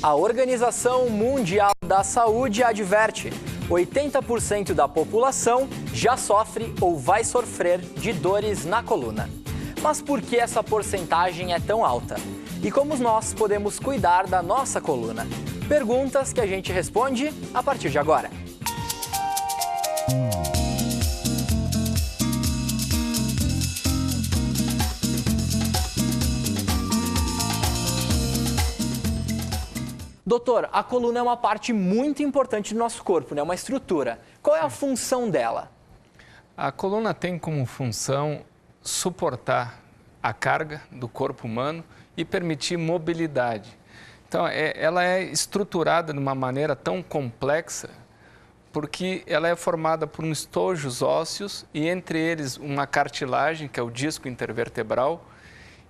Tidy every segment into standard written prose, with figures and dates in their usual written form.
A Organização Mundial da Saúde adverte: 80% da população já sofre ou vai sofrer de dores na coluna. Mas por que essa porcentagem é tão alta? E como nós podemos cuidar da nossa coluna? Perguntas que a gente responde a partir de agora. Doutor, a coluna é uma parte muito importante do nosso corpo, né? Uma estrutura. Qual é a função dela? A coluna tem como função suportar a carga do corpo humano e permitir mobilidade. Então, ela é estruturada de uma maneira tão complexa porque ela é formada por estojos ósseos e entre eles uma cartilagem, que é o disco intervertebral,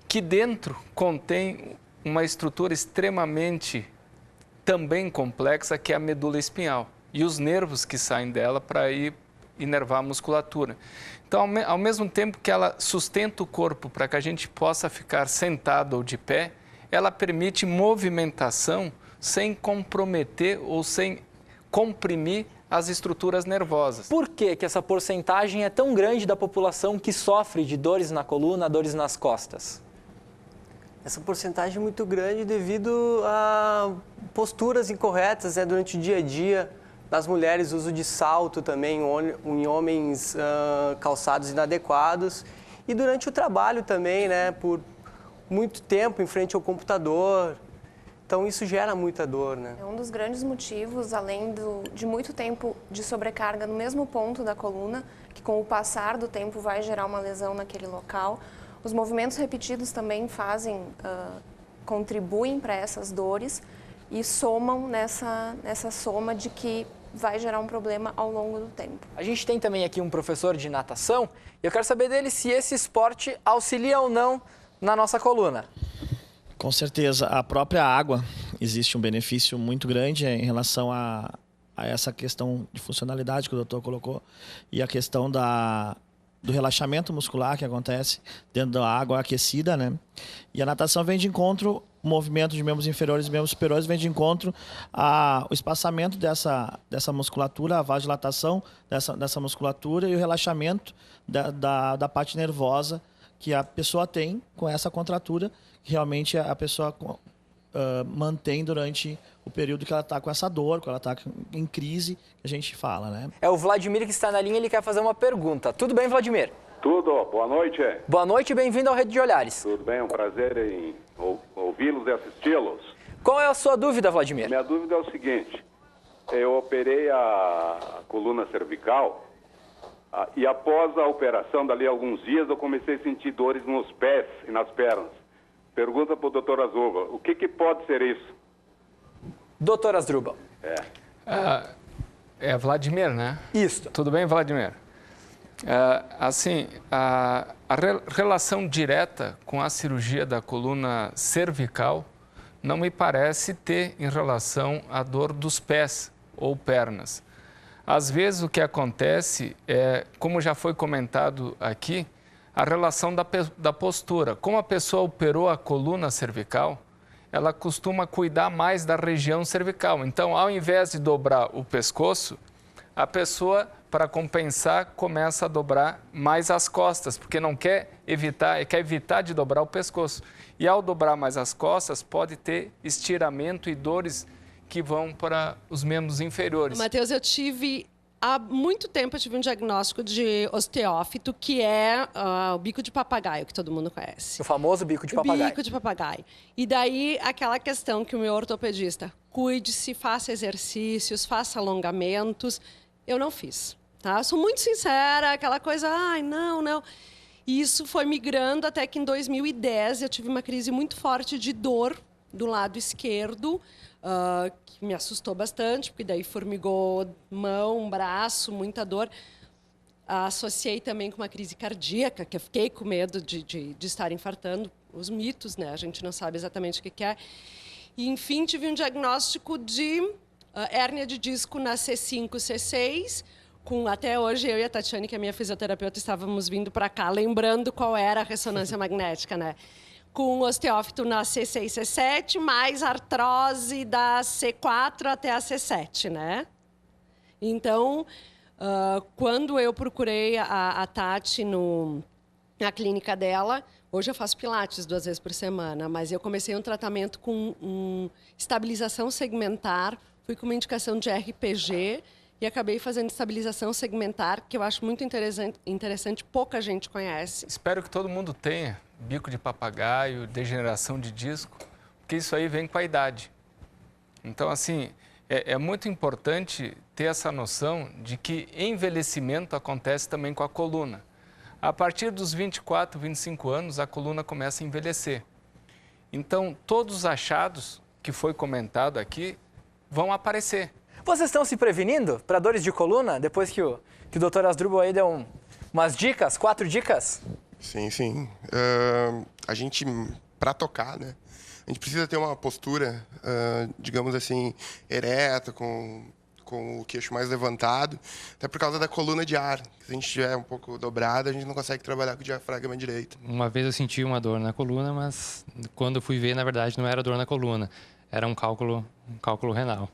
que dentro contém uma estrutura extremamente também complexa, que é a medula espinhal, e os nervos que saem dela para ir inervar a musculatura. Então, ao mesmo tempo que ela sustenta o corpo para que a gente possa ficar sentado ou de pé, ela permite movimentação sem comprometer ou sem comprimir as estruturas nervosas. Por que essa porcentagem é tão grande da população que sofre de dores na coluna, dores nas costas? Essa porcentagem é muito grande devido a posturas incorretas, né, durante o dia a dia. Nas mulheres, uso de salto também, em homens calçados inadequados. E durante o trabalho também, né, por muito tempo em frente ao computador. Então, isso gera muita dor, né? É um dos grandes motivos, além de muito tempo de sobrecarga no mesmo ponto da coluna, que com o passar do tempo vai gerar uma lesão naquele local. Os movimentos repetidos também contribuem para essas dores e somam nessa soma de que vai gerar um problema ao longo do tempo. A gente tem também aqui um professor de natação e eu quero saber dele se esse esporte auxilia ou não na nossa coluna. Com certeza, a própria água existe um benefício muito grande em relação a essa questão de funcionalidade que o doutor colocou e a questão do relaxamento muscular que acontece dentro da água aquecida, né? E a natação vem de encontro, o movimento de membros inferiores e membros superiores vem de encontro ao espaçamento dessa musculatura, a vasodilatação dessa musculatura e o relaxamento da parte nervosa que a pessoa tem com essa contratura, que realmente a pessoa mantém durante o período que ela está com essa dor, que ela está em crise, que a gente fala, né? É o Vladimir que está na linha, ele quer fazer uma pergunta. Tudo bem, Vladimir? Tudo, boa noite. Boa noite e bem-vindo ao Rede de Olhares. Tudo bem, um prazer em ouvi-los e assisti-los. Qual é a sua dúvida, Vladimir? Minha dúvida é o seguinte, eu operei a coluna cervical e após a operação, dali a alguns dias, eu comecei a sentir dores nos pés e nas pernas. Pergunta para o doutor Asdrubal, o que pode ser isso? Doutor Asdrubal. É Vladimir, né? Isso. Tudo bem, Vladimir? A relação direta com a cirurgia da coluna cervical não me parece ter em relação à dor dos pés ou pernas. Às vezes o que acontece é, como já foi comentado aqui, a relação da postura. Como a pessoa operou a coluna cervical, ela costuma cuidar mais da região cervical. Então, ao invés de dobrar o pescoço, a pessoa, para compensar, começa a dobrar mais as costas, porque quer evitar de dobrar o pescoço. E ao dobrar mais as costas, pode ter estiramento e dores que vão para os membros inferiores. Matheus, há muito tempo eu tive um diagnóstico de osteófito, que é o bico de papagaio, que todo mundo conhece. O famoso bico de papagaio. Bico de papagaio. E daí, aquela questão que o meu ortopedista, cuide-se, faça exercícios, faça alongamentos. Eu não fiz, tá? Eu sou muito sincera, aquela coisa, não. E isso foi migrando até que em 2010 eu tive uma crise muito forte de dor do lado esquerdo, que me assustou bastante, porque daí formigou mão, braço, muita dor. Associei também com uma crise cardíaca, que eu fiquei com medo de estar infartando. Os mitos, né? A gente não sabe exatamente o que é. E, enfim, tive um diagnóstico de hérnia de disco na C5, C6, até hoje eu e a Tatiane, que é minha fisioterapeuta, estávamos vindo para cá, lembrando qual era a ressonância magnética, né? com osteófito na C6 e C7, mais artrose da C4 até a C7, né? Então, quando eu procurei a Tati na clínica dela, hoje eu faço pilates 2 vezes por semana, mas eu comecei um tratamento com estabilização segmentar, fui com uma indicação de RPG e acabei fazendo estabilização segmentar, que eu acho muito interessante, pouca gente conhece. Espero que todo mundo tenha bico de papagaio, degeneração de disco, porque isso aí vem com a idade. Então, assim, é muito importante ter essa noção de que envelhecimento acontece também com a coluna. A partir dos 24, 25 anos, a coluna começa a envelhecer. Então, todos os achados que foi comentado aqui vão aparecer. Vocês estão se prevenindo para dores de coluna depois que o Dr. Asdrubal aí deu umas dicas, 4 dicas? Sim. A gente, para tocar, né? A gente precisa ter uma postura, digamos assim, ereta, com o queixo mais levantado, até por causa da coluna de ar. Se a gente estiver um pouco dobrado, a gente não consegue trabalhar com o diafragma direito. Uma vez eu senti uma dor na coluna, mas quando eu fui ver, na verdade, não era dor na coluna, era um cálculo renal.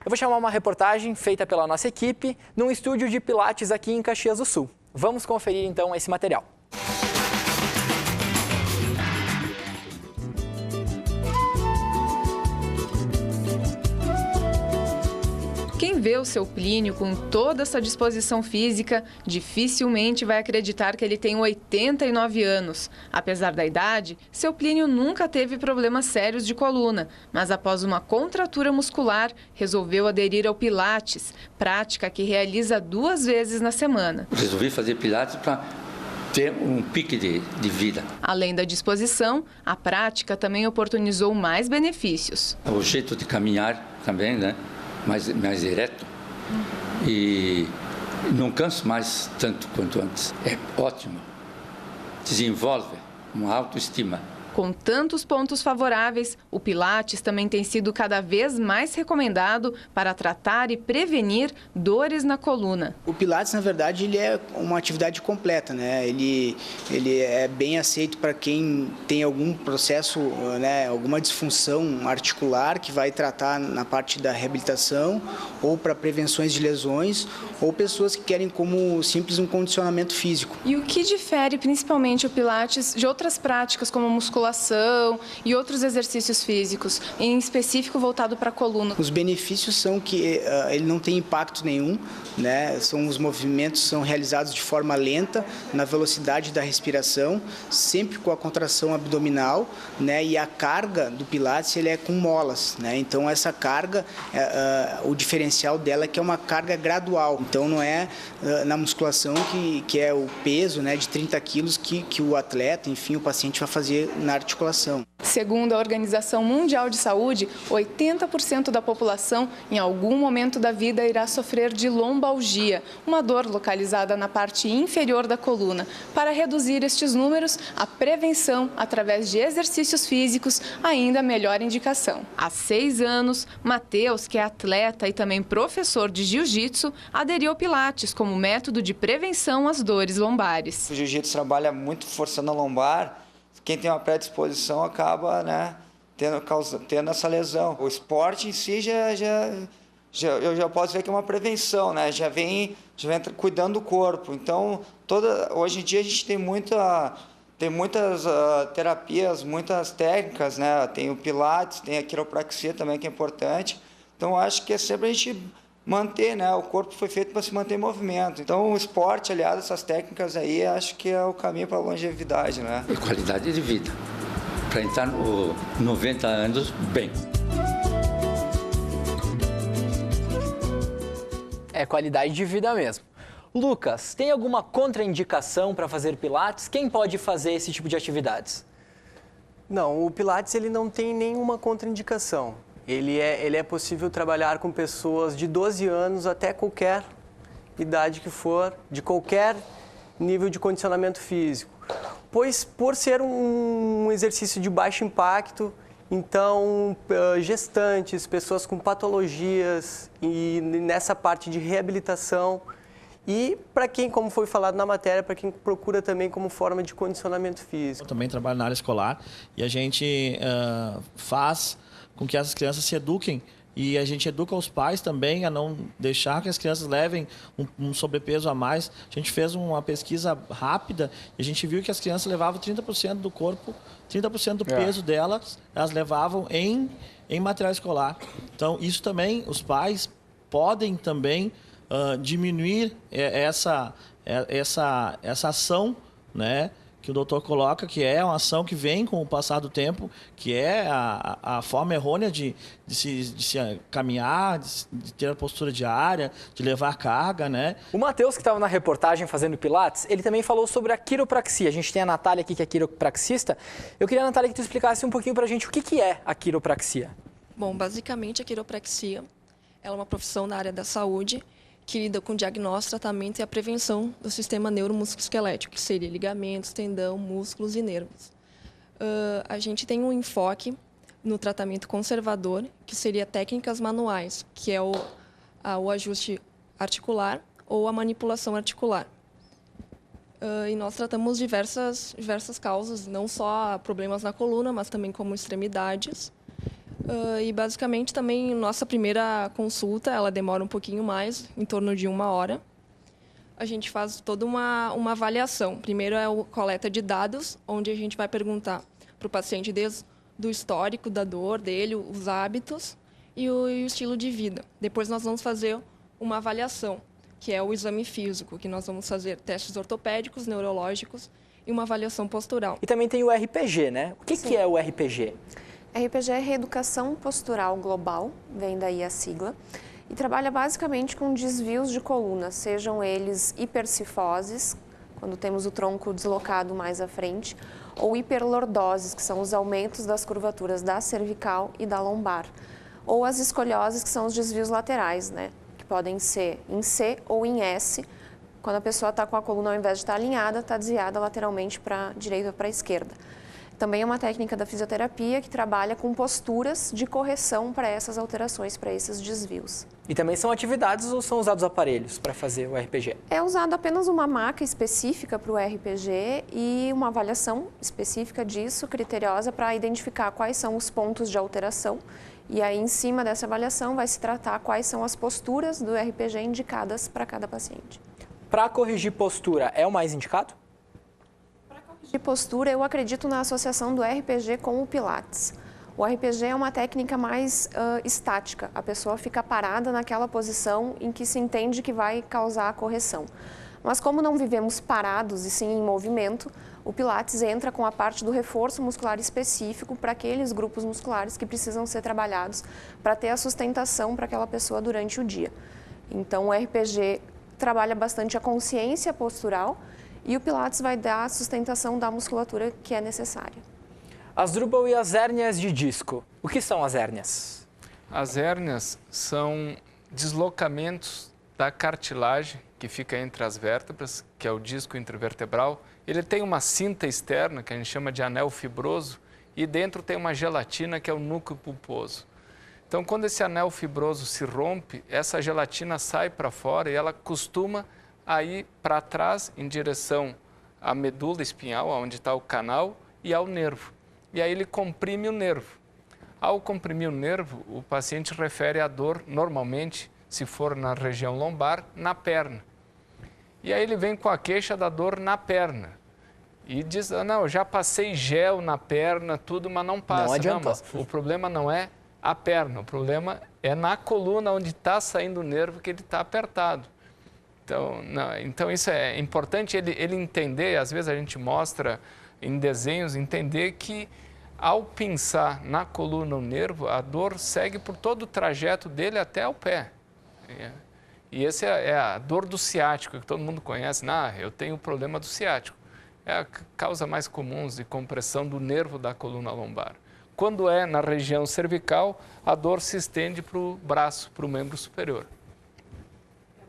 Eu vou chamar uma reportagem feita pela nossa equipe num estúdio de Pilates aqui em Caxias do Sul. Vamos conferir então esse material. Quem vê o seu Plínio com toda essa disposição física, dificilmente vai acreditar que ele tem 89 anos. Apesar da idade, seu Plínio nunca teve problemas sérios de coluna, mas após uma contratura muscular, resolveu aderir ao Pilates, prática que realiza 2 vezes na semana. Resolvi fazer Pilates para ter um pique de vida. Além da disposição, a prática também oportunizou mais benefícios. O jeito de caminhar também, né? Mais ereto, e não canso mais tanto quanto antes. É ótimo. Desenvolve uma autoestima Com tantos pontos favoráveis, o Pilates também tem sido cada vez mais recomendado para tratar e prevenir dores na coluna. O Pilates, na verdade, ele é uma atividade completa, né? Ele é bem aceito para quem tem algum processo, né, alguma disfunção articular que vai tratar na parte da reabilitação ou para prevenções de lesões ou pessoas que querem como simples um condicionamento físico. E o que difere principalmente o Pilates de outras práticas como musculação e outros exercícios físicos, em específico voltado para a coluna? Os benefícios são que ele não tem impacto nenhum, né? Os movimentos são realizados de forma lenta, na velocidade da respiração, sempre com a contração abdominal, né? E a carga do Pilates ele é com molas, né? Então essa carga, o diferencial dela é que é uma carga gradual. Então não é na musculação que é o peso, né, de 30 quilos que o atleta, enfim, o paciente vai fazer na articulação. Segundo a Organização Mundial de Saúde, 80% da população em algum momento da vida irá sofrer de lombalgia, uma dor localizada na parte inferior da coluna. Para reduzir estes números, a prevenção através de exercícios físicos ainda é a melhor indicação. Há 6 anos, Matheus, que é atleta e também professor de jiu-jitsu, aderiu ao Pilates como método de prevenção às dores lombares. O jiu-jitsu trabalha muito forçando a lombar. Quem tem uma predisposição acaba, né, tendo essa lesão. O esporte em si eu já posso ver que é uma prevenção, né? Já vem cuidando do corpo. Então, hoje em dia a gente tem muitas terapias, muitas técnicas, né? Tem o Pilates, tem a quiropraxia também, que é importante. Então, acho que é sempre a gente manter, né? O corpo foi feito para se manter em movimento. Então, o esporte, aliado a essas técnicas aí, acho que é o caminho para a longevidade, né? E qualidade de vida, para entrar nos 90 anos bem. É qualidade de vida mesmo. Lucas, tem alguma contraindicação para fazer Pilates? Quem pode fazer esse tipo de atividades? Não, o Pilates ele não tem nenhuma contraindicação. Ele é possível trabalhar com pessoas de 12 anos até qualquer idade que for, de qualquer nível de condicionamento físico. Pois, por ser um exercício de baixo impacto, então, gestantes, pessoas com patologias e nessa parte de reabilitação. E para quem, como foi falado na matéria, para quem procura também como forma de condicionamento físico. Eu também trabalho na área escolar e a gente faz com que essas crianças se eduquem e a gente educa os pais também a não deixar que as crianças levem um sobrepeso a mais. A gente fez uma pesquisa rápida e a gente viu que as crianças levavam 30% do corpo, 30% do peso delas, elas levavam em material escolar. Então, isso também, os pais podem também diminuir essa ação, né, que o doutor coloca, que é uma ação que vem com o passar do tempo, que é a forma errônea de se caminhar, de ter a postura diária, de levar carga, né? O Matheus, que estava na reportagem fazendo Pilates, ele também falou sobre a quiropraxia. A gente tem a Natália aqui, que é quiropraxista. Eu queria, Natália, que tu explicasse um pouquinho para a gente o que é a quiropraxia. Bom, basicamente a quiropraxia ela é uma profissão na área da saúde que lida com o diagnóstico, tratamento e a prevenção do sistema neuromusculoesquelético, que seria ligamentos, tendão, músculos e nervos. A gente tem um enfoque no tratamento conservador, que seria técnicas manuais, que é o ajuste articular ou a manipulação articular. E nós tratamos diversas causas, não só problemas na coluna, mas também como extremidades. E basicamente também nossa primeira consulta, ela demora um pouquinho mais, em torno de 1 hora. A gente faz toda uma avaliação. Primeiro é a coleta de dados, onde a gente vai perguntar para o paciente desde do histórico da dor dele, os hábitos e o estilo de vida. Depois nós vamos fazer uma avaliação, que é o exame físico, que nós vamos fazer testes ortopédicos, neurológicos e uma avaliação postural. E também tem o RPG, né? O que é o RPG? RPG é Reeducação Postural Global, vem daí a sigla, e trabalha basicamente com desvios de coluna, sejam eles hipercifoses, quando temos o tronco deslocado mais à frente, ou hiperlordoses, que são os aumentos das curvaturas da cervical e da lombar, ou as escolioses, que são os desvios laterais, né, que podem ser em C ou em S, quando a pessoa está com a coluna, ao invés de estar alinhada, está desviada lateralmente para a direita ou para a esquerda. Também é uma técnica da fisioterapia que trabalha com posturas de correção para essas alterações, para esses desvios. E também são atividades ou são usados aparelhos para fazer o RPG? É usado apenas uma maca específica para o RPG e uma avaliação específica disso, criteriosa, para identificar quais são os pontos de alteração. E aí, em cima dessa avaliação, vai se tratar quais são as posturas do RPG indicadas para cada paciente. Para corrigir postura, é o mais indicado? De postura, eu acredito na associação do RPG com o Pilates. O RPG é uma técnica mais estática, a pessoa fica parada naquela posição em que se entende que vai causar a correção. Mas como não vivemos parados e sim em movimento, o Pilates entra com a parte do reforço muscular específico para aqueles grupos musculares que precisam ser trabalhados para ter a sustentação para aquela pessoa durante o dia. Então o RPG trabalha bastante a consciência postural, e o Pilates vai dar a sustentação da musculatura que é necessária. Asdrubal, e as hérnias de disco? O que são as hérnias? As hérnias são deslocamentos da cartilagem que fica entre as vértebras, que é o disco intervertebral. Ele tem uma cinta externa, que a gente chama de anel fibroso, e dentro tem uma gelatina, que é o núcleo pulposo. Então, quando esse anel fibroso se rompe, essa gelatina sai para fora e ela costuma a ir para trás em direção à medula espinhal, onde está o canal, e ao nervo. E aí ele comprime o nervo. Ao comprimir o nervo, o paciente refere a dor, normalmente, se for na região lombar, na perna. E aí ele vem com a queixa da dor na perna. E diz, não, eu já passei gel na perna, tudo, mas não passa. Não adiantou. Não, mas o problema não é a perna, o problema é na coluna, onde está saindo o nervo, que ele está apertado. Então isso é importante ele entender, às vezes a gente mostra em desenhos, entender que ao pinçar na coluna o nervo, a dor segue por todo o trajeto dele até o pé. E essa é a dor do ciático, que todo mundo conhece. Eu tenho o problema do ciático. É a causa mais comum de compressão do nervo da coluna lombar. Quando é na região cervical, a dor se estende para o braço, para o membro superior.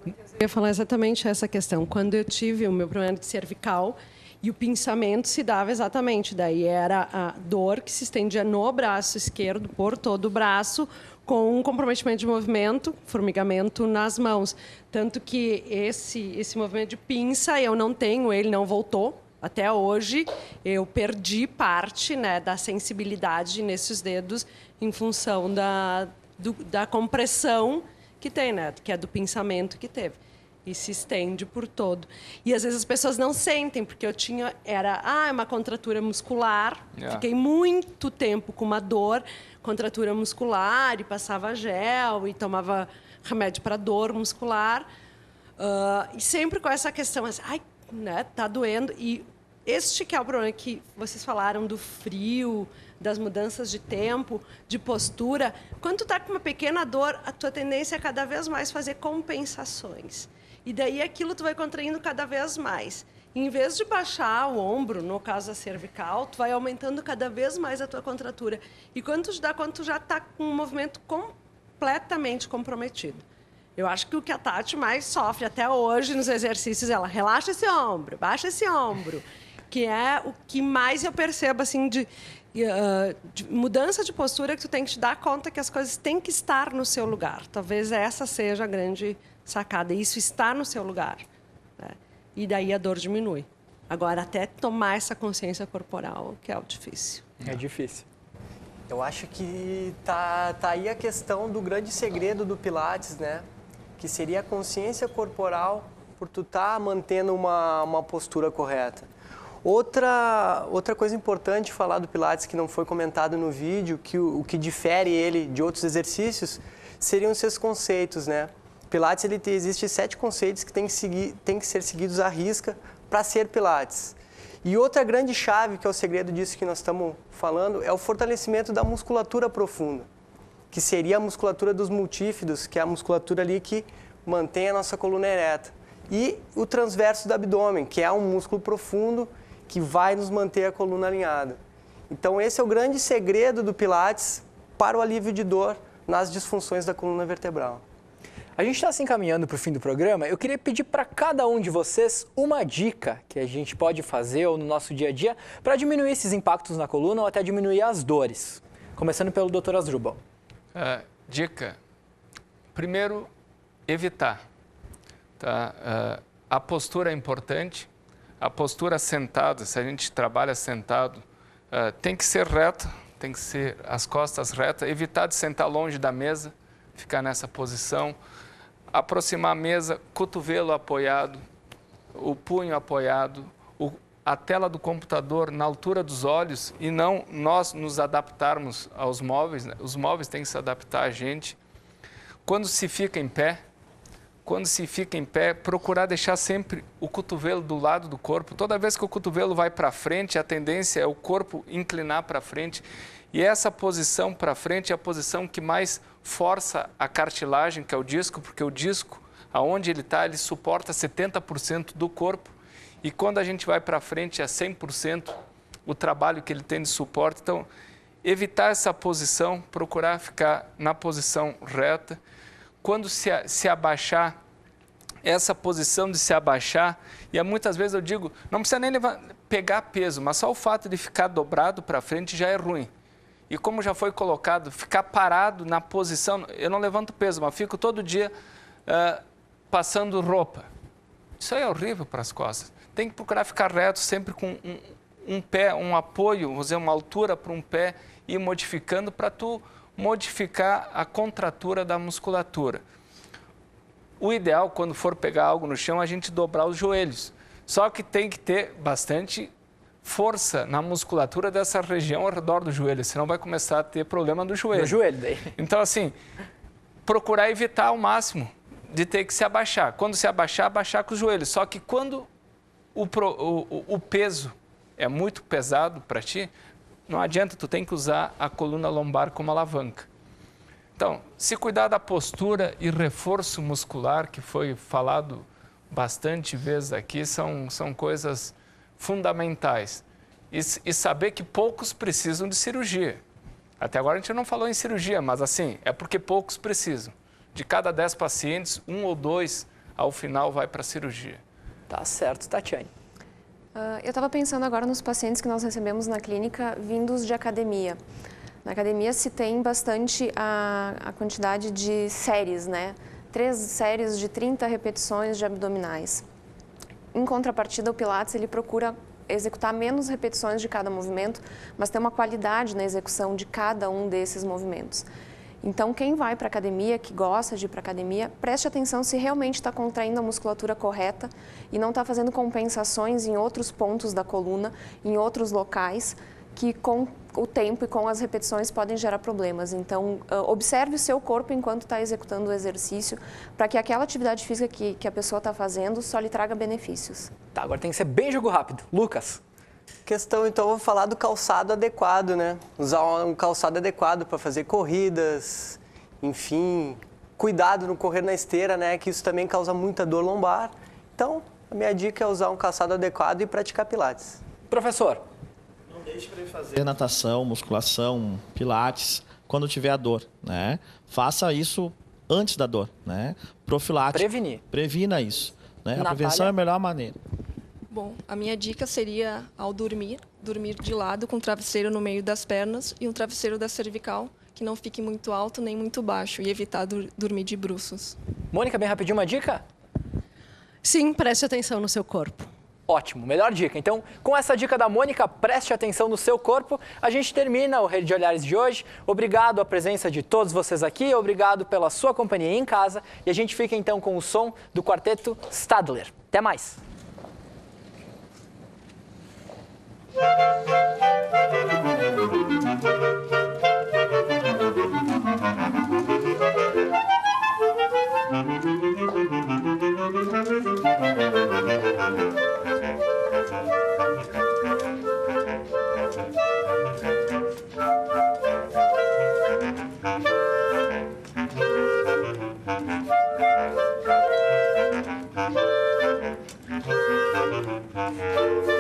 Eu ia falar exatamente essa questão. Quando eu tive o meu problema de cervical e o pinçamento se dava exatamente, daí era a dor que se estendia no braço esquerdo, por todo o braço, com um comprometimento de movimento, formigamento nas mãos. Tanto que esse movimento de pinça, eu não tenho, ele não voltou. Até hoje, eu perdi parte, né, da sensibilidade nesses dedos em função da compressão que tem, né, que é do pinçamento que teve. E se estende por todo. E às vezes as pessoas não sentem, porque eu tinha, uma contratura muscular, fiquei muito tempo com uma dor, contratura muscular, e passava gel, e tomava remédio para dor muscular, e sempre com essa questão, assim, tá doendo. E este que é o problema que vocês falaram do frio, das mudanças de tempo, de postura. Quando tu tá com uma pequena dor, a tua tendência é cada vez mais fazer compensações. E daí aquilo tu vai contraindo cada vez mais. E, em vez de baixar o ombro, no caso da cervical, tu vai aumentando cada vez mais a tua contratura. E quando tu já está com um movimento completamente comprometido. Eu acho que o que a Tati mais sofre até hoje nos exercícios, ela relaxa esse ombro, baixa esse ombro, que é o que mais eu percebo, assim, de mudança de postura, que tu tem que te dar conta que as coisas têm que estar no seu lugar. Talvez essa seja a grande sacada, isso está no seu lugar, né? E daí a dor diminui. Agora, até tomar essa consciência corporal, que é o difícil. É difícil. Eu acho que tá aí a questão do grande segredo do Pilates, né? Que seria a consciência corporal por tu estar mantendo uma postura correta. Outra coisa importante falar do Pilates que não foi comentado no vídeo, que o que difere ele de outros exercícios, seriam os seus conceitos, né? Pilates, existe 7 conceitos que tem que ser seguidos à risca para ser Pilates. E outra grande chave, que é o segredo disso que nós estamos falando, é o fortalecimento da musculatura profunda, que seria a musculatura dos multífidos, que é a musculatura ali que mantém a nossa coluna ereta. E o transverso do abdômen, que é um músculo profundo que vai nos manter a coluna alinhada. Então, esse é o grande segredo do Pilates para o alívio de dor nas disfunções da coluna vertebral. A gente está se encaminhando para o fim do programa. Eu queria pedir para cada um de vocês uma dica que a gente pode fazer ou no nosso dia a dia para diminuir esses impactos na coluna ou até diminuir as dores. Começando pelo Dr. Asdrubal. Dica. Primeiro, evitar. Tá? A postura é importante. A postura sentada, se a gente trabalha sentado, tem que ser reta, tem que ser as costas retas. Evitar de sentar longe da mesa, ficar nessa posição. Aproximar a mesa, cotovelo apoiado, o punho apoiado, a tela do computador na altura dos olhos e não nós nos adaptarmos aos móveis, né? Os móveis têm que se adaptar a gente. Quando se fica em pé, procurar deixar sempre o cotovelo do lado do corpo. Toda vez que o cotovelo vai para frente, a tendência é o corpo inclinar para frente. E essa posição para frente é a posição que mais força a cartilagem, que é o disco, porque o disco, aonde ele está, ele suporta 70% do corpo. E quando a gente vai para frente, é 100% o trabalho que ele tem de suporte. Então, evitar essa posição, procurar ficar na posição reta. Quando se abaixar, essa posição de se abaixar, e muitas vezes eu digo, não precisa nem pegar peso, mas só o fato de ficar dobrado para frente já é ruim. E como já foi colocado, ficar parado na posição, eu não levanto peso, mas fico todo dia passando roupa. Isso aí é horrível para as costas. Tem que procurar ficar reto, sempre com um pé, um apoio, vamos dizer, uma altura para um pé, e ir modificando para tu modificar a contratura da musculatura. O ideal, quando for pegar algo no chão, é a gente dobrar os joelhos. Só que tem que ter bastante força na musculatura dessa região ao redor do joelho, senão vai começar a ter problema no joelho. No joelho daí. Então, assim, procurar evitar ao máximo de ter que se abaixar. Quando se abaixar, abaixar com os joelhos. Só que quando o peso é muito pesado para ti, não adianta, tu tem que usar a coluna lombar como alavanca. Então, se cuidar da postura e reforço muscular, que foi falado bastante vezes aqui, são coisas fundamentais. E saber que poucos precisam de cirurgia. Até agora a gente não falou em cirurgia, mas assim, é porque poucos precisam. De cada 10 pacientes, 1 ou 2 ao final vai para a cirurgia. Tá certo, Tatiane. Eu estava pensando agora nos pacientes que nós recebemos na clínica vindos de academia. Na academia se tem bastante a quantidade de séries, né? 3 séries de 30 repetições de abdominais. Em contrapartida, o Pilates ele procura executar menos repetições de cada movimento, mas ter uma qualidade na execução de cada um desses movimentos. Então, quem vai para a academia, que gosta de ir para a academia, preste atenção se realmente está contraindo a musculatura correta e não está fazendo compensações em outros pontos da coluna, em outros locais, que com o tempo e com as repetições podem gerar problemas. Então, observe o seu corpo enquanto está executando o exercício, para que aquela atividade física que a pessoa está fazendo só lhe traga benefícios. Tá, agora tem que ser bem jogo rápido. Lucas. Questão, então, eu vou falar do calçado adequado, né? Usar um calçado adequado para fazer corridas, enfim, cuidado no correr na esteira, né? Que isso também causa muita dor lombar. Então, a minha dica é usar um calçado adequado e praticar pilates. Professor. Não deixe para ele fazer natação, musculação, pilates, quando tiver a dor, né? Faça isso antes da dor, né? Profilático. Prevenir. Previna isso, né? Natália. A prevenção é a melhor maneira. Bom, a minha dica seria, ao dormir de lado com o travesseiro no meio das pernas e um travesseiro da cervical que não fique muito alto nem muito baixo e evitar dormir de bruços. Mônica, bem rapidinho, uma dica? Sim, preste atenção no seu corpo. Ótimo, melhor dica. Então, com essa dica da Mônica, preste atenção no seu corpo, a gente termina o Rede de Olhares de hoje. Obrigado à presença de todos vocês aqui, obrigado pela sua companhia em casa e a gente fica então com o som do quarteto Stadler. Até mais! Thank you.